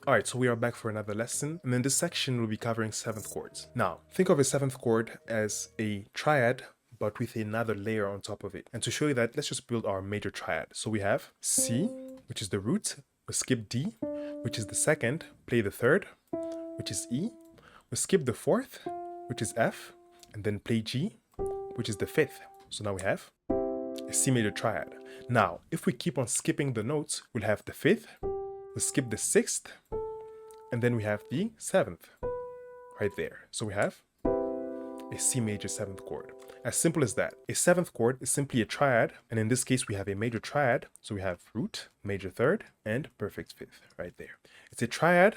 Alright, so we are back for another lesson, and in this section we'll be covering 7th chords. Now, think of a 7th chord as a triad, but with another layer on top of it. And to show you that, let's just build our major triad. So we have C, which is the root, we skip D, which is the second, play the third, which is E, we skip the fourth, which is F, and then play G, which is the fifth. So now we have a C major triad. Now, if we keep on skipping the notes, we'll have the fifth, we skip the sixth, and then we have the seventh right there. So we have a C major 7th chord. As simple as that. A 7th chord is simply a triad, and in this case we have a major triad. So we have root, major third, and perfect fifth right there. It's a triad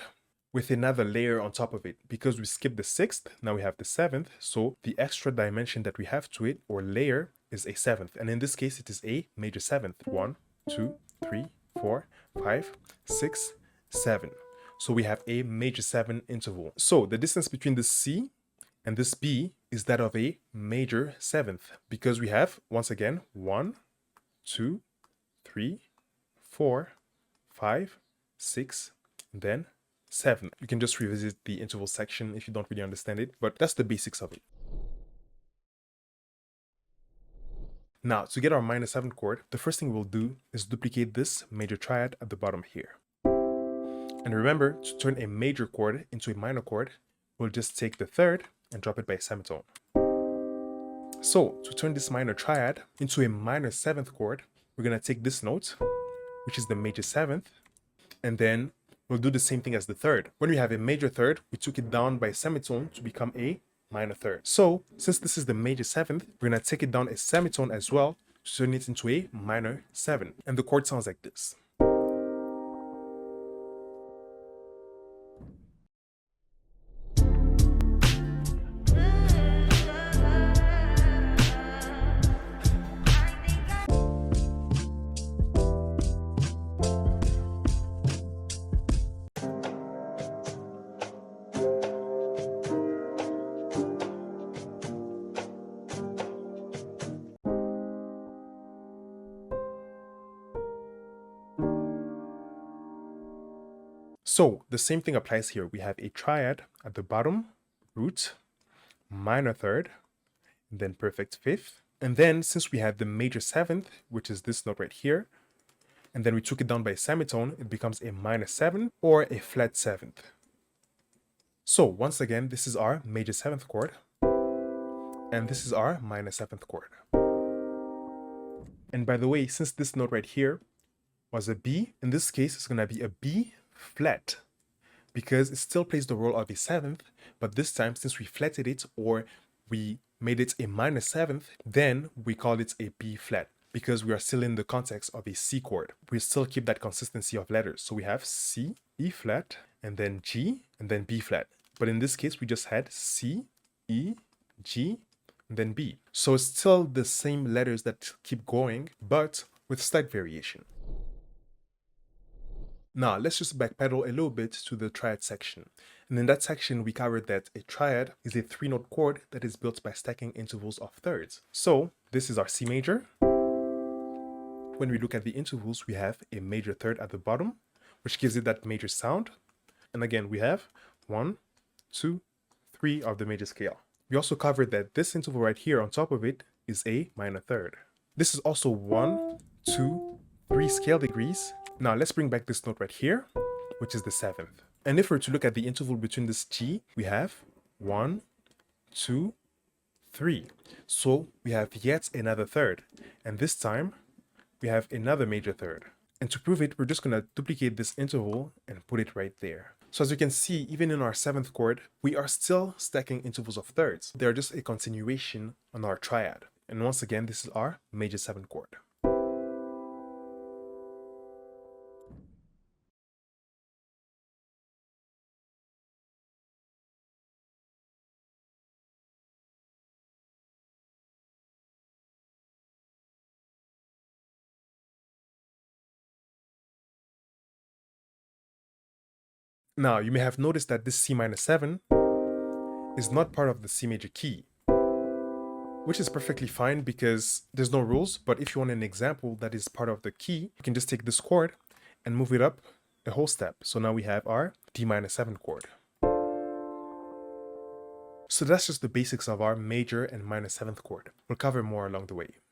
with another layer on top of it. Because we skipped the 6th, now we have the 7th. So the extra dimension that we have to it, or layer, is a 7th. And in this case it is a major 7th. 1, 2, 3, 4, 5, 6, 7. So we have a major 7 interval. So the distance between this C and this B is that of a major 7th, because we have, once again, 1, 2, 3, 4, 5, 6, and then 7. You can just revisit the interval section if you don't really understand it, but that's the basics of it. Now, to get our minor 7th chord, the first thing we'll do is duplicate this major triad at the bottom here. And remember, to turn a major chord into a minor chord, we'll just take the third and drop it by a semitone. So, to turn this minor triad into a minor 7th chord, we're going to take this note, which is the major 7th, and then we'll do the same thing as the third. When we have a major third, we took it down by a semitone to become a minor third. So, since this is the major 7th, we're going to take it down a semitone as well to turn it into a minor 7. And the chord sounds like this. So the same thing applies here. We have a triad at the bottom, root, minor third, and then perfect fifth. And then since we have the major 7th, which is this note right here, and then we took it down by a semitone, it becomes a minor 7 or a flat 7th. So once again, this is our major 7th chord, and this is our minor 7th chord. And by the way, since this note right here was a B, in this case it's going to be a B flat, because it still plays the role of a 7th, but this time, since we flatted it, or we made it a minor 7th, then we call it a B flat, because we are still in the context of a C chord. We still keep that consistency of letters. So we have C, E flat, and then G, and then B flat. But in this case, we just had C, E, G, and then B. So it's still the same letters that keep going, but with slight variation. Now, let's just backpedal a little bit to the triad section. And in that section, we covered that a triad is a 3-note chord that is built by stacking intervals of thirds. So, this is our C major. When we look at the intervals, we have a major third at the bottom, which gives it that major sound. And again, we have 1, 2, 3 of the major scale. We also covered that this interval right here on top of it is a minor third. This is also 1, 2, 3 scale degrees. Now let's bring back this note right here, which is the 7th. And if we're to look at the interval between this G, we have 1, 2, 3. So we have yet another third. And this time we have another major third. And to prove it, we're just going to duplicate this interval and put it right there. So as you can see, even in our 7th chord, we are still stacking intervals of thirds. They're just a continuation on our triad. And once again, this is our major 7 chord. Now, you may have noticed that this C minor 7 is not part of the C major key, which is perfectly fine because there's no rules. But if you want an example that is part of the key, you can just take this chord and move it up a whole step. So now we have our D minor 7 chord. So that's just the basics of our major and minor 7th chord. We'll cover more along the way.